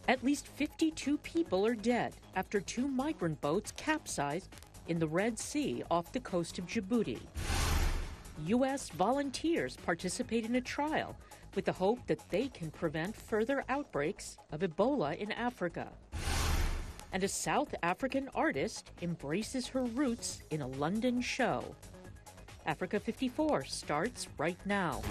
At least 52 people are dead after 2 migrant boats capsized in the Red Sea off the coast of Djibouti. U.S. volunteers participate in a trial with the hope that they can prevent further outbreaks of Ebola in Africa. And a South African artist embraces her roots in a London show. Africa 54 starts right now.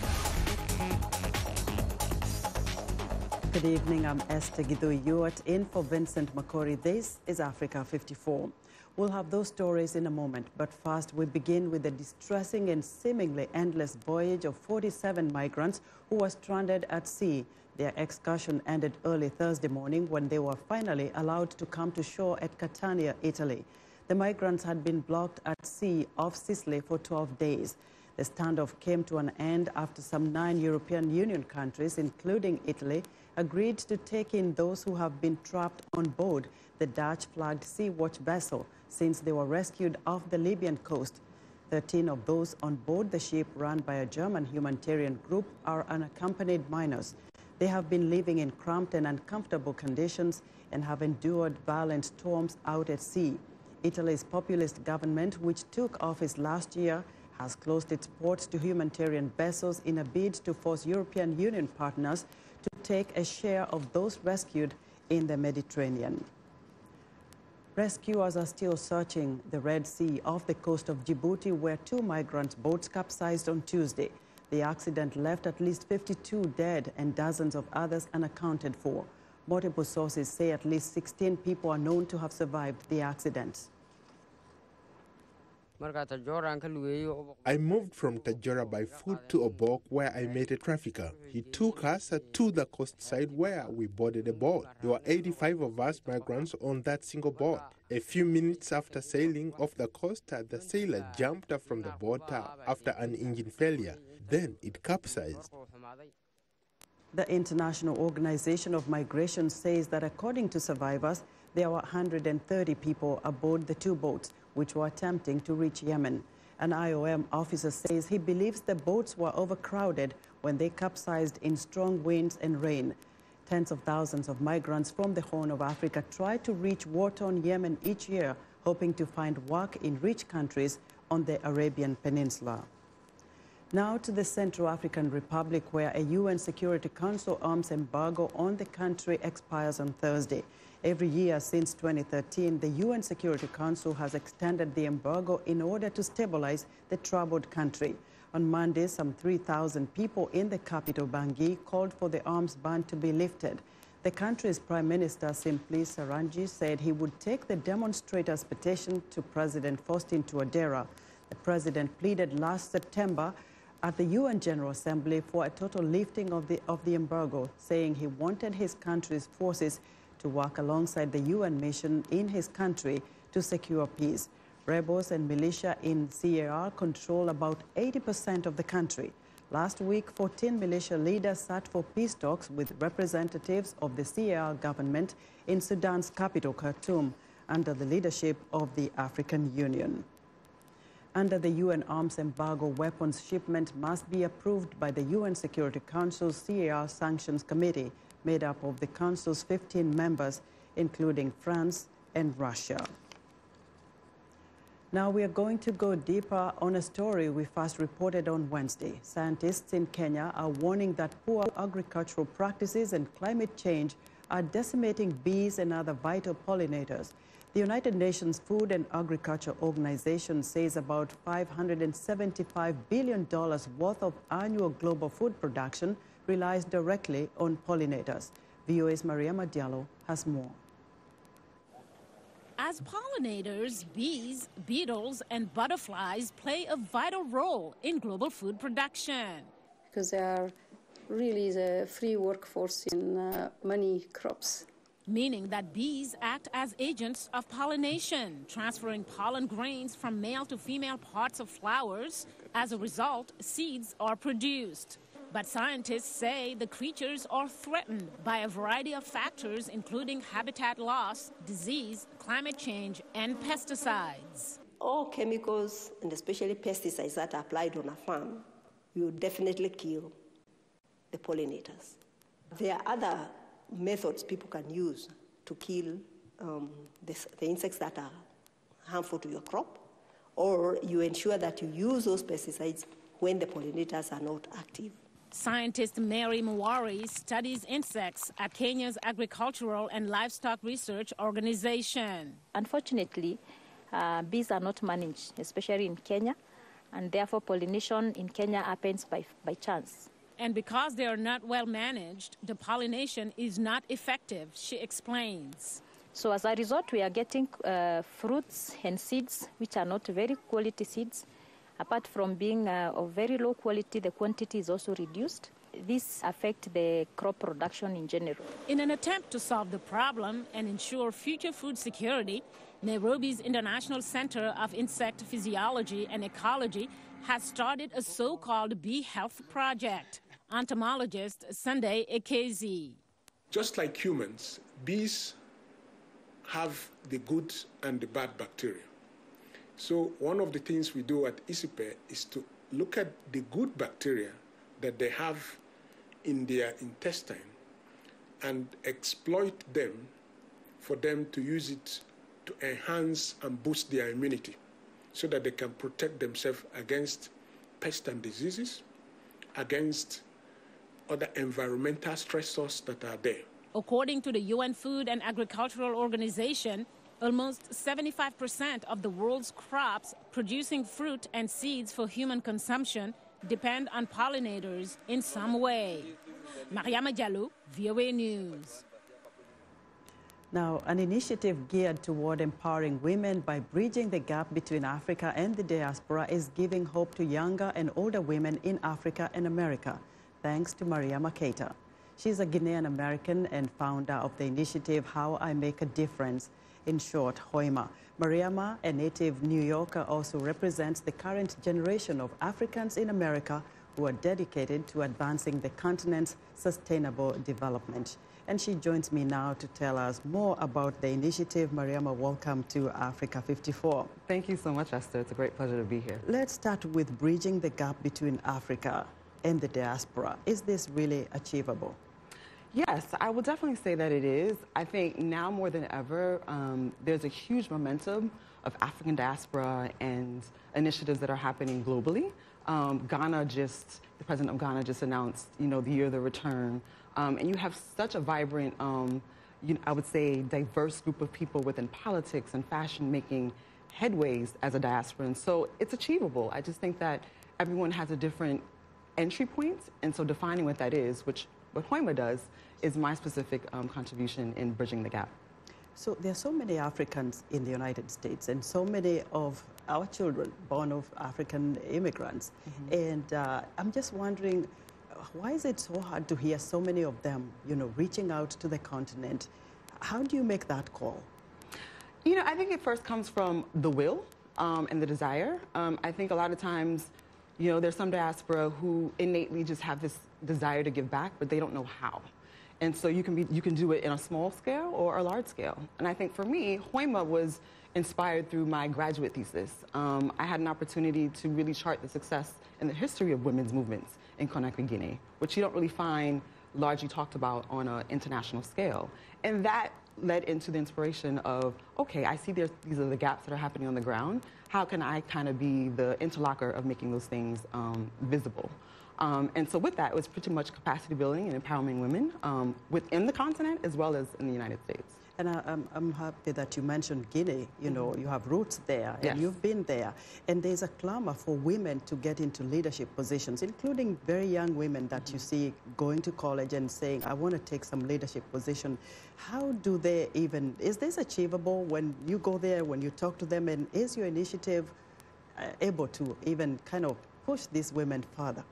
Good evening, I'm Esther Gidhu-Ewart in for Vincent Makori. This is Africa 54. We'll have those stories in a moment, but first we begin with the distressing and seemingly endless voyage of 47 migrants who were stranded at sea. Their excursion ended early Thursday morning when they were finally allowed to come to shore at Catania, Italy. The migrants had been blocked at sea off Sicily for 12 days. The standoff came to an end after some 9 European Union countries, including Italy, agreed to take in those who have been trapped on board the Dutch-flagged Sea-Watch vessel since they were rescued off the Libyan coast. 13 of those on board the ship, run by a German humanitarian group, are unaccompanied minors. They have been living in cramped and uncomfortable conditions and have endured violent storms out at sea. Italy's populist government, which took office last year, has closed its ports to humanitarian vessels in a bid to force European Union partners to take a share of those rescued in the Mediterranean. Rescuers are still searching the Red Sea off the coast of Djibouti, where 2 migrant boats capsized on Tuesday. The accident left at least 52 dead and dozens of others unaccounted for. Multiple sources say at least 16 people are known to have survived the accident. I moved from Tajora by foot to Obok, where I met a trafficker. He took us to the coast side where we boarded a boat. There were 85 of us migrants on that single boat. A few minutes after sailing off the coast, the sailor jumped from the boat after an engine failure. Then it capsized. The International Organization of Migration says that according to survivors, there were 130 people aboard the 2 boats, which were attempting to reach Yemen. An IOM officer says he believes the boats were overcrowded when they capsized in strong winds and rain. Tens of thousands of migrants from the Horn of Africa try to reach war-torn Yemen each year, hoping to find work in rich countries on the Arabian Peninsula. Now to the Central African Republic, where a UN Security Council arms embargo on the country expires on Thursday. Every year since 2013, the UN Security Council has extended the embargo in order to stabilize the troubled country. On Monday, some 3,000 people in the capital, Bangui, called for the arms ban to be lifted. The country's Prime Minister, Simplice Sarraj, said he would take the demonstrators' petition to President Faustin Touadera. The president pleaded last September at the UN General Assembly for a total lifting of the embargo, saying he wanted his country's forces to work alongside the UN mission in his country to secure peace. Rebels and militia in CAR control about 80% of the country. Last week, 14 militia leaders sat for peace talks with representatives of the CAR government in Sudan's capital, Khartoum, under the leadership of the African Union. Under the UN arms embargo, weapons shipment must be approved by the UN Security Council's CAR Sanctions Committee, made up of the Council's 15 members, including France and Russia. Now we are going to go deeper on a story we first reported on Wednesday. Scientists in Kenya are warning that poor agricultural practices and climate change are decimating bees and other vital pollinators. The United Nations Food and Agriculture Organization says about $575 billion worth of annual global food production relies directly on pollinators. VOA's Mariama Diallo has more. As pollinators, bees, beetles, and butterflies play a vital role in global food production. Because they are really the free workforce in many crops. Meaning that bees act as agents of pollination, transferring pollen grains from male to female parts of flowers. As a result, seeds are produced. But scientists say the creatures are threatened by a variety of factors, including habitat loss, disease, climate change, and pesticides. All chemicals, and especially pesticides that are applied on a farm, will definitely kill the pollinators. There are other methods people can use to kill the insects that are harmful to your crop, or you ensure that you use those pesticides when the pollinators are not active. Scientist Mary Mwari studies insects at Kenya's Agricultural and Livestock Research Organization. Unfortunately, bees are not managed, especially in Kenya, and therefore pollination in Kenya happens by chance. And because they are not well managed, the pollination is not effective, she explains. So as a result, we are getting fruits and seeds which are not very quality seeds. Apart from being of very low quality, the quantity is also reduced. This affects the crop production in general. In an attempt to solve the problem and ensure future food security, Nairobi's International Center of Insect Physiology and Ecology has started a so-called bee health project. Entomologist Sunday Ekezi. Just like humans, bees have the good and the bad bacteria. So one of the things we do at ISIPE is to look at the good bacteria that they have in their intestine and exploit them for them to use it to enhance and boost their immunity so that they can protect themselves against pests and diseases, against other environmental stressors that are there. According to the UN Food and Agricultural Organization, almost 75% of the world's crops producing fruit and seeds for human consumption depend on pollinators in some way. Mariama Diallo, VOA News. Now, an initiative geared toward empowering women by bridging the gap between Africa and the diaspora is giving hope to younger and older women in Africa and America, thanks to Mariama Keita. She's a Ghanaian-American and founder of the initiative How I Make a Difference, in short, HOIMA. Mariama, a native New Yorker, also represents the current generation of Africans in America who are dedicated to advancing the continent's sustainable development. And she joins me now to tell us more about the initiative. Mariama, welcome to Africa 54. Thank you so much, Esther. It's a great pleasure to be here. Let's start with bridging the gap between Africa and the diaspora. Is this really achievable? Yes, I will definitely say that it is. I think now more than ever, there's a huge momentum of African diaspora and initiatives that are happening globally. The president of Ghana just announced, the year of the return. And you have such a vibrant, I would say, diverse group of people within politics and fashion making headways as a diaspora. And so it's achievable. I just think that everyone has a different entry point. And so defining what that is, which what HOIMA does, is my specific contribution in bridging the gap. So there are so many Africans in the United States and so many of our children born of African immigrants. Mm-hmm. And I'm just wondering, why is it so hard to hear so many of them, reaching out to the continent? How do you make that call? I think it first comes from the will and the desire. I think a lot of times, there's some diaspora who innately just have this desire to give back, but they don't know how. And so you can do it in a small scale or a large scale. And I think for me, HOIMA was inspired through my graduate thesis. I had an opportunity to really chart the success and the history of women's movements in Conakry, Guinea, which you don't really find largely talked about on an international scale. And that led into the inspiration of, okay, I see these are the gaps that are happening on the ground. How can I kind of be the interlocker of making those things visible? And so with that, it was pretty much capacity building and empowering women within the continent as well as in the United States. And I'm happy that you mentioned Guinea. You have roots there, and yes. You've been there. And there's a clamor for women to get into leadership positions, including very young women that you see going to college and saying, I want to take some leadership position. How do they is this achievable when you go there, when you talk to them, and is your initiative able to even kind of push these women further?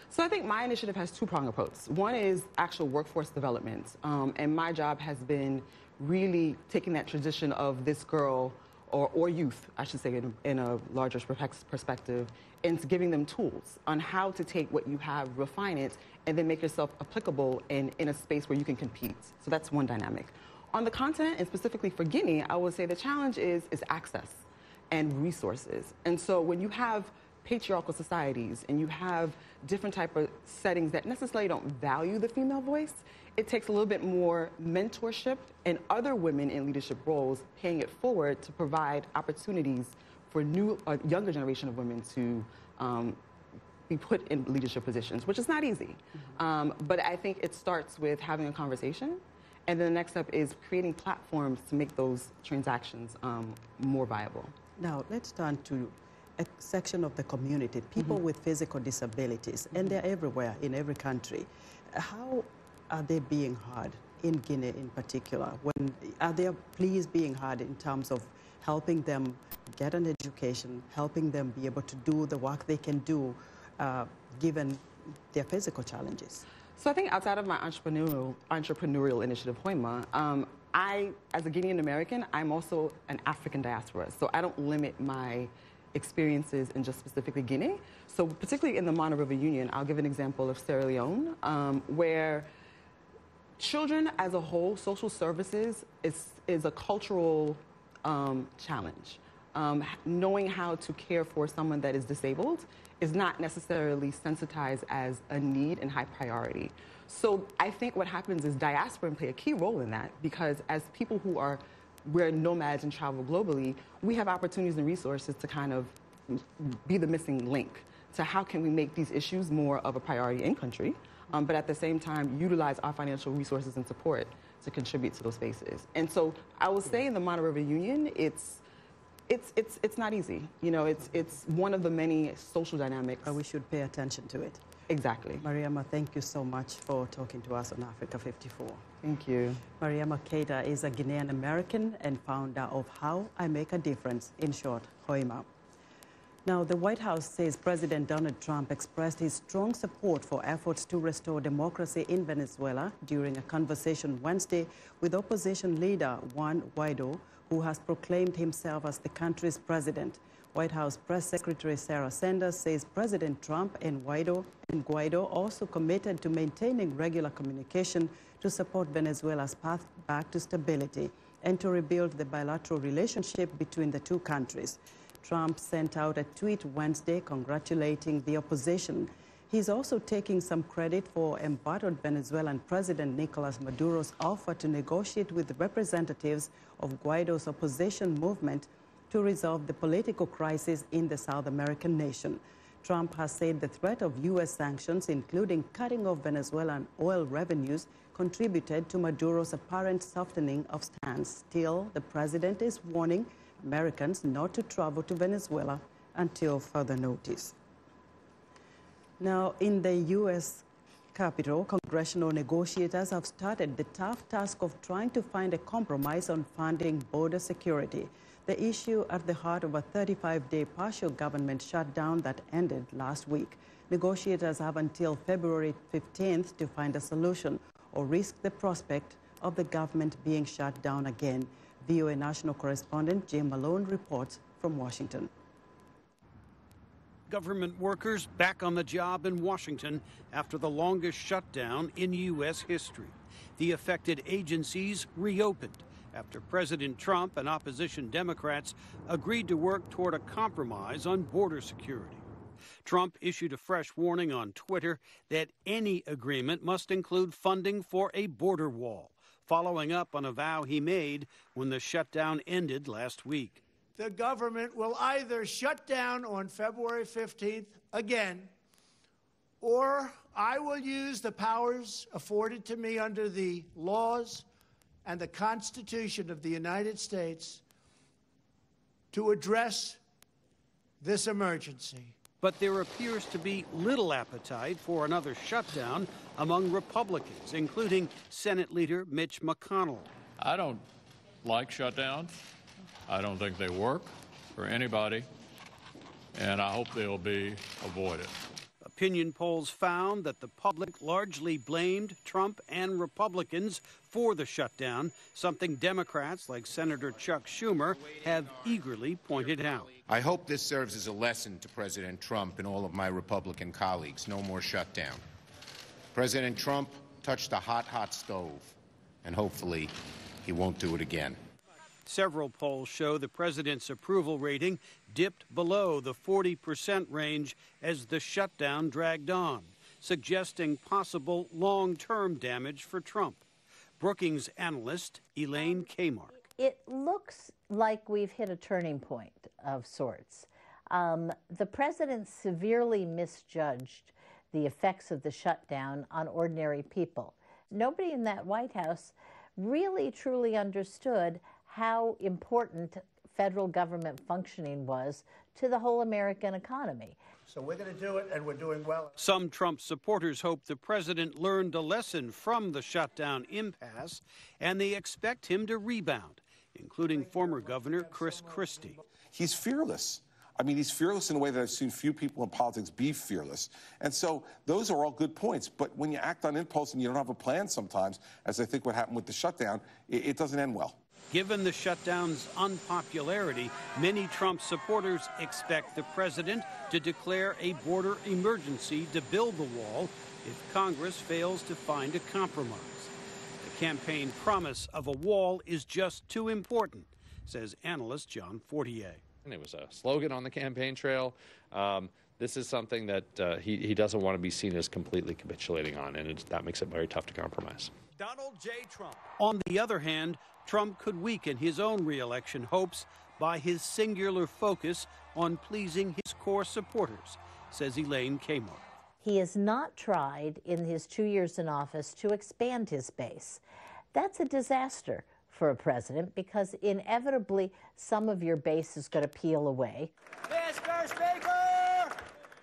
So I think my initiative has two-pronged approach. One is actual workforce development, and my job has been really taking that tradition of this girl, or youth, I should say, in a larger perspective, and giving them tools on how to take what you have, refine it, and then make yourself applicable in a space where you can compete. So that's one dynamic. On the continent, and specifically for Guinea, I would say the challenge is access and resources. And so when you have patriarchal societies and you have different type of settings that necessarily don't value the female voice, it takes a little bit more mentorship and other women in leadership roles paying it forward to provide opportunities for younger generation of women to be put in leadership positions, which is not easy. But I think it starts with having a conversation, and then the next step is creating platforms to make those transactions more viable. Now, let's turn to a section of the community, people with physical disabilities, and they're everywhere in every country. How are they being heard in Guinea in particular? Are their pleas being heard in terms of helping them get an education, helping them be able to do the work they can do given their physical challenges? So I think outside of my entrepreneurial initiative, Hoima, I, as a Guinean American, I'm also an African diaspora. So I don't limit my experiences in just specifically Guinea. So particularly in the Mana River Union, I'll give an example of Sierra Leone, where children as a whole, social services is a cultural challenge. Knowing how to care for someone that is disabled is not necessarily sensitized as a need and high priority. So I think what happens is diaspora play a key role in that, because as people who we're nomads and travel globally, we have opportunities and resources to kind of be the missing link to how can we make these issues more of a priority in country, but at the same time utilize our financial resources and support to contribute to those spaces. And so I will say in the Mana River Union, it's not easy. You know, it's one of the many social dynamics. But we should pay attention to it. Exactly. Mariama, thank you so much for talking to us on Africa 54. Thank you. Mariama Keita is a Guinean American and founder of How I Make a Difference, in short, Hoima. Now, the White House says President Donald Trump expressed his strong support for efforts to restore democracy in Venezuela during a conversation Wednesday with opposition leader Juan Guaido, who has proclaimed himself as the country's president. White House Press Secretary Sarah Sanders says President Trump and Guaido also committed to maintaining regular communication to support Venezuela's path back to stability and to rebuild the bilateral relationship between the two countries. Trump sent out a tweet Wednesday congratulating the opposition. He's also taking some credit for embattled Venezuelan President Nicolas Maduro's offer to negotiate with representatives of Guaido's opposition movement to resolve the political crisis in the South American nation. Trump has said the threat of U.S. sanctions, including cutting off Venezuelan oil revenues, contributed to Maduro's apparent softening of stance. Still, the president is warning Americans not to travel to Venezuela until further notice. Now, in the U.S. Capitol, congressional negotiators have started the tough task of trying to find a compromise on funding border security, the issue at the heart of a 35-day partial government shutdown that ended last week. Negotiators have until February 15th to find a solution or risk the prospect of the government being shut down again. VOA national correspondent Jim Malone reports from Washington. Government workers back on the job in Washington after the longest shutdown in U.S. history. The affected agencies reopened after President Trump and opposition Democrats agreed to work toward a compromise on border security. Trump issued a fresh warning on Twitter that any agreement must include funding for a border wall, following up on a vow he made when the shutdown ended last week. The government will either shut down on February 15th again, or I will use the powers afforded to me under the laws and the Constitution of the United States to address this emergency. But there appears to be little appetite for another shutdown among Republicans, including Senate Leader Mitch McConnell. I don't like shutdowns. I don't think they work for anybody, and I hope they'll be avoided. Opinion polls found that the public largely blamed Trump and Republicans for the shutdown, something Democrats like Senator Chuck Schumer have eagerly pointed out. I hope this serves as a lesson to President Trump and all of my Republican colleagues. No more shutdown. President Trump touched a hot, hot stove, and hopefully he won't do it again. Several polls show the president's approval rating dipped below the 40% range as the shutdown dragged on, suggesting possible long-term damage for Trump. Brookings analyst Elaine Kamarck. It looks like we've hit a turning point of sorts. The president severely misjudged the effects of the shutdown on ordinary people. Nobody in that White House really truly understood how important federal government functioning was to the whole American economy. So we're going to do it, and we're doing well. Some Trump supporters hope the president learned a lesson from the shutdown impasse, and they expect him to rebound, including former Governor Chris Christie. He's fearless. I mean, he's fearless in a way that I've seen few people in politics be fearless. And so those are all good points. But when you act on impulse and you don't have a plan sometimes, as I think what happened with the shutdown, it doesn't end well. Given the shutdown's unpopularity, many Trump supporters expect the president to declare a border emergency to build the wall if Congress fails to find a compromise. The campaign promise of a wall is just too important, says analyst John Fortier. And it was a slogan on the campaign trail. This is something that he doesn't want to be seen as completely capitulating on, and that makes it very tough to compromise. Donald J. Trump. On the other hand, Trump could weaken his own re-election hopes by his singular focus on pleasing his core supporters, says Elaine Kamarck. He has not tried in his 2 years in office to expand his base. That's a disaster for a president because inevitably some of your base is going to peel away. Mr. Speaker!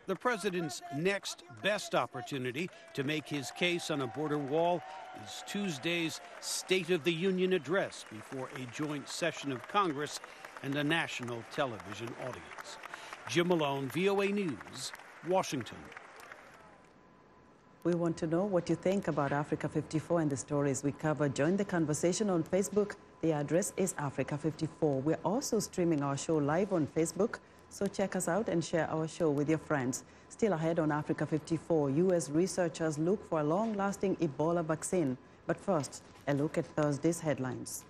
The president's next best opportunity to make his case on a border wall is Tuesday's State of the Union address before a joint session of Congress and a national television audience. Jim Malone, VOA News, Washington. We want to know what you think about Africa 54 and the stories we cover. Join the conversation on Facebook. The address is Africa 54. We're also streaming our show live on Facebook, so check us out and share our show with your friends. Still ahead on Africa 54, U.S. researchers look for a long-lasting Ebola vaccine. But first, a look at Thursday's headlines.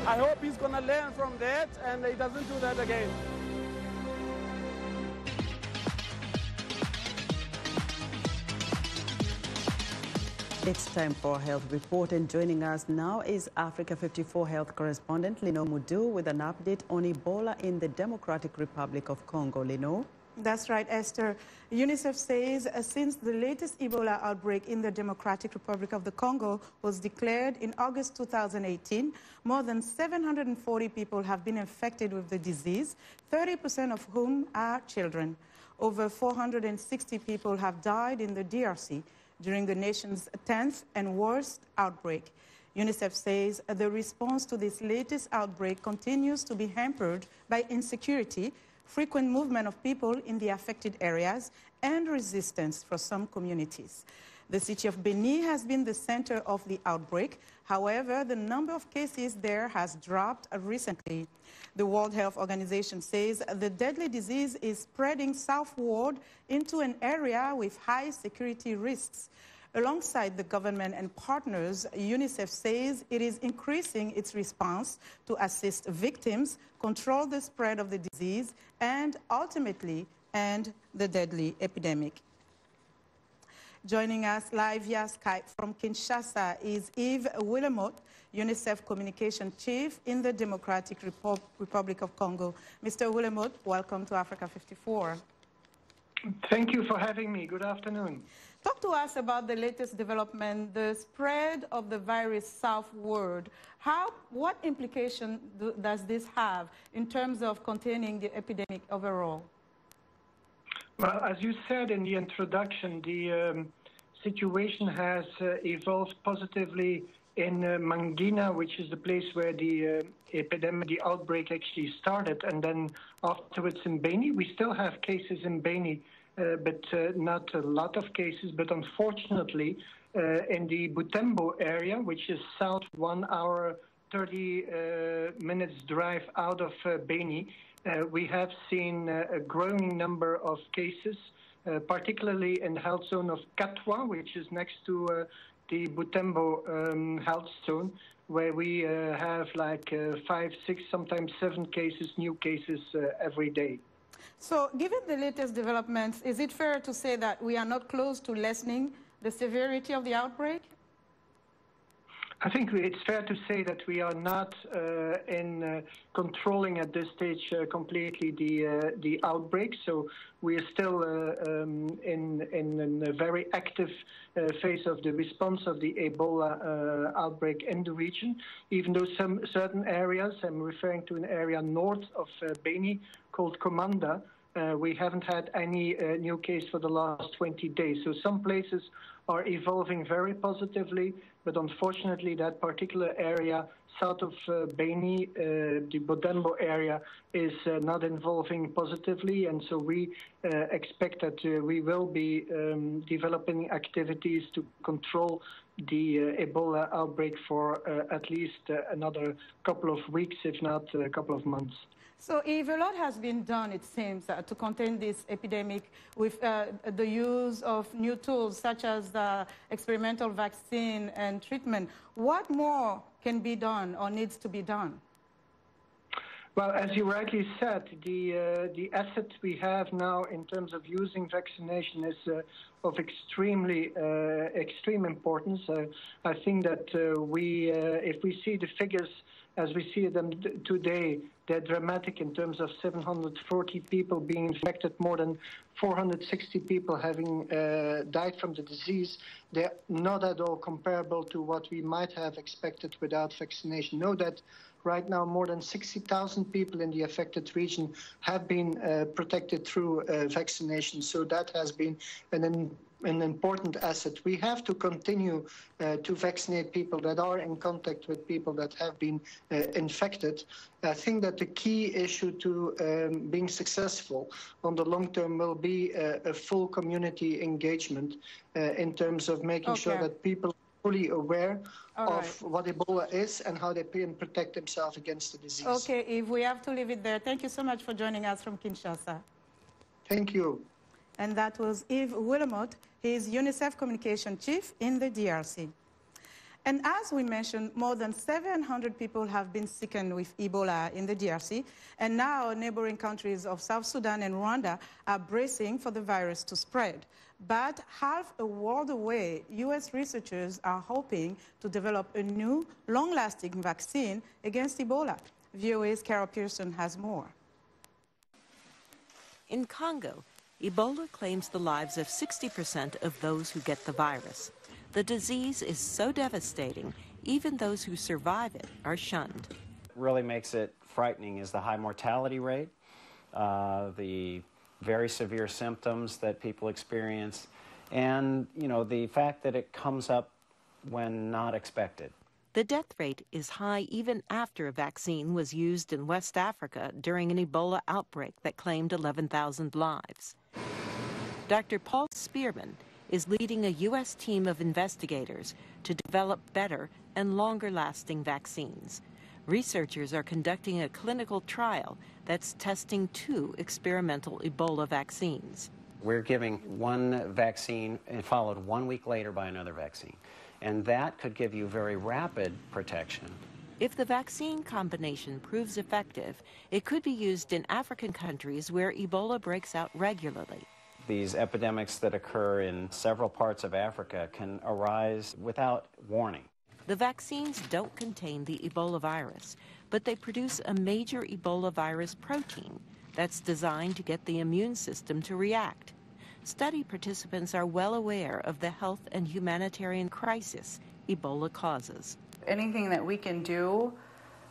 I hope he's going to learn from that and he doesn't do that again. It's time for a health report, and joining us now is Africa 54 health correspondent Lino Mudu with an update on Ebola in the Democratic Republic of Congo. Lino? That's right, Esther. UNICEF says since the latest Ebola outbreak in the Democratic Republic of the Congo was declared in August 2018, more than 740 people have been infected with the disease, 30% of whom are children. Over 460 people have died in the DRC during the nation's 10th and worst outbreak. UNICEF says the response to this latest outbreak continues to be hampered by insecurity, frequent movement of people in the affected areas, and resistance for some communities. The city of Beni has been the center of the outbreak. However, the number of cases there has dropped recently. The World Health Organization says the deadly disease is spreading southward into an area with high security risks. Alongside the government and partners, UNICEF says it is increasing its response to assist victims, control the spread of the disease, and ultimately end the deadly epidemic. Joining us live via Skype from Kinshasa is Yves Willemot, UNICEF Communication Chief in the Democratic Republic of Congo. Mr. Willemot, welcome to Africa 54. Thank you for having me. Good afternoon. Talk to us about the latest development, the spread of the virus southward. What implication does this have in terms of containing the epidemic overall? Well, as you said in the introduction, the situation has evolved positively in Mangina, which is the place where the epidemic, the outbreak actually started, and then afterwards in Beni. We still have cases in Beni, but not a lot of cases. But unfortunately, in the Butembo area, which is south 1 hour, 30 minutes drive out of Beni, we have seen a growing number of cases, particularly in the health zone of Katwa, which is next to the Butembo health zone, where we have like 5, 6, sometimes 7 cases, new cases every day. So given the latest developments, is it fair to say that we are not close to lessening the severity of the outbreak? I think it's fair to say that we are not in controlling at this stage completely the outbreak. So we are still in a very active phase of the response of the Ebola outbreak in the region. Even though some certain areas, I'm referring to an area north of Beni called Komanda, we haven't had any new case for the last 20 days. So some places are evolving very positively, but unfortunately that particular area south of Beni, the Butembo area, is not evolving positively, and so we expect that we will be developing activities to control the Ebola outbreak for at least another couple of weeks, if not a couple of months. So if a lot has been done, it seems, to contain this epidemic with the use of new tools such as the experimental vaccine and treatment, what more can be done or needs to be done? Well, as you rightly said, the asset we have now in terms of using vaccination is of extreme importance. I think that if we see the figures as we see them today, they're dramatic in terms of 740 people being infected, more than 460 people having died from the disease. They're not at all comparable to what we might have expected without vaccination. Know that right now more than 60,000 people in the affected region have been protected through vaccination. So that has been an important asset. We have to continue to vaccinate people that are in contact with people that have been infected. I think that the key issue to being successful on the long term will be a full community engagement in terms of making sure that people are fully aware of what Ebola is and how they can protect themselves against the disease. Okay, Yves, we have to leave it there. Thank you so much for joining us from Kinshasa. Thank you. And that was Yves Willemot. He is UNICEF Communication Chief in the DRC. And as we mentioned, more than 700 people have been sickened with Ebola in the DRC, and now neighboring countries of South Sudan and Rwanda are bracing for the virus to spread. But half a world away, U.S. researchers are hoping to develop a new, long-lasting vaccine against Ebola. VOA's Carol Pearson has more. In Congo, Ebola claims the lives of 60% of those who get the virus. The disease is so devastating, even those who survive it are shunned. What really makes it frightening is the high mortality rate, the very severe symptoms that people experience, and, the fact that it comes up when not expected. The death rate is high even after a vaccine was used in West Africa during an Ebola outbreak that claimed 11,000 lives. Dr. Paul Spearman is leading a U.S. team of investigators to develop better and longer-lasting vaccines. Researchers are conducting a clinical trial that's testing 2 experimental Ebola vaccines. We're giving one vaccine and followed 1 week later by another vaccine. And that could give you very rapid protection. If the vaccine combination proves effective, it could be used in African countries where Ebola breaks out regularly. These epidemics that occur in several parts of Africa can arise without warning. The vaccines don't contain the Ebola virus, but they produce a major Ebola virus protein that's designed to get the immune system to react. study participants are well aware of the health and humanitarian crisis Ebola causes. Anything that we can do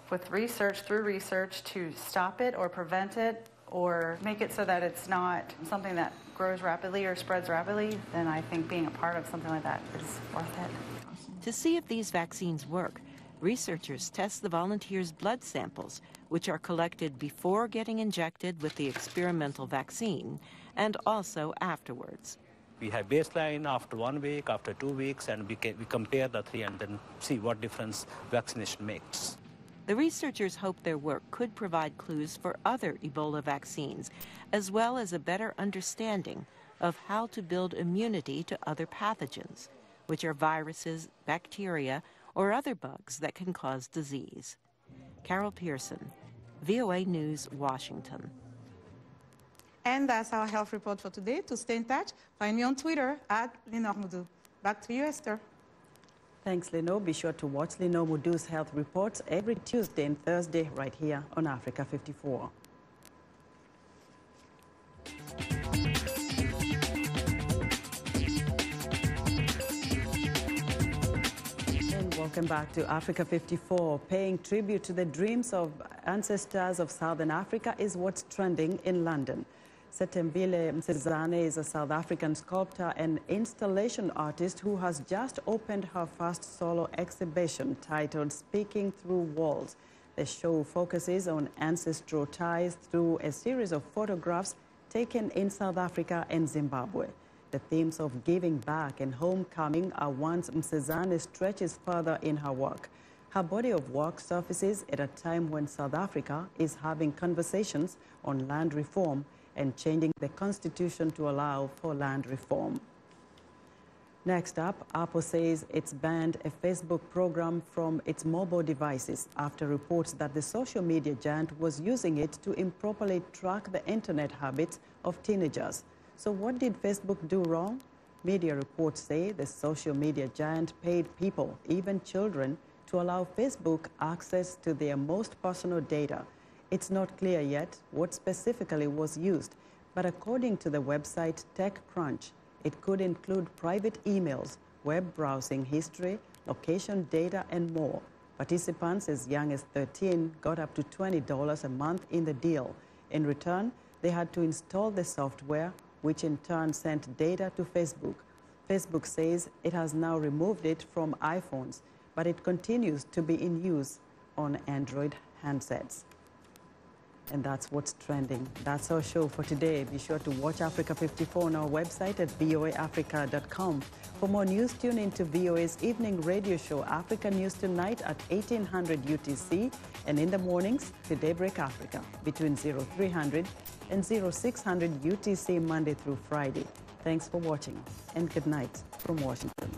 with research, through research, to stop it or prevent it or make it so that it's not something that grows rapidly or spreads rapidly, then I think being a part of something like that is worth it. To see if these vaccines work, researchers test the volunteers' blood samples, which are collected before getting injected with the experimental vaccine and also afterwards. We have baseline after 1 week, after 2 weeks, and we compare the three and then see what difference vaccination makes. The researchers hope their work could provide clues for other Ebola vaccines, as well as a better understanding of how to build immunity to other pathogens, which are viruses, bacteria, or other bugs that can cause disease. Carol Pearson, VOA News, Washington. And that's our health report for today. To stay in touch, find me on Twitter @LenorMoudou. Back to you, Esther. Thanks, Lenore. Be sure to watch Lenore Moudou's health reports every Tuesday and Thursday right here on Africa 54. Welcome back to Africa 54. Paying tribute to the dreams of ancestors of Southern Africa is what's trending in London. Setembile Msizane is a South African sculptor and installation artist who has just opened her first solo exhibition titled Speaking Through Walls. The show focuses on ancestral ties through a series of photographs taken in South Africa and Zimbabwe. The themes of giving back and homecoming are ones Msizane stretches further in her work. Her body of work surfaces at a time when South Africa is having conversations on land reform and changing the constitution to allow for land reform. Next up, Apple says it's banned a Facebook program from its mobile devices after reports that the social media giant was using it to improperly track the internet habits of teenagers. So what did Facebook do wrong? Media reports say the social media giant paid people, even children, to allow Facebook access to their most personal data. It's not clear yet what specifically was used, but according to the website TechCrunch, it could include private emails, web browsing history, location data, and more. Participants as young as 13 got up to $20 a month in the deal. In return, they had to install the software, which in turn sent data to Facebook. Facebook says it has now removed it from iPhones, but it continues to be in use on Android handsets. And that's what's trending. That's our show for today. Be sure to watch Africa 54 on our website at voaafrica.com. For more news, tune into VOA's evening radio show, Africa News Tonight, at 1800 UTC, and in the mornings to Daybreak Africa between 0300 and 0600 UTC, Monday through Friday. Thanks for watching, and good night from Washington.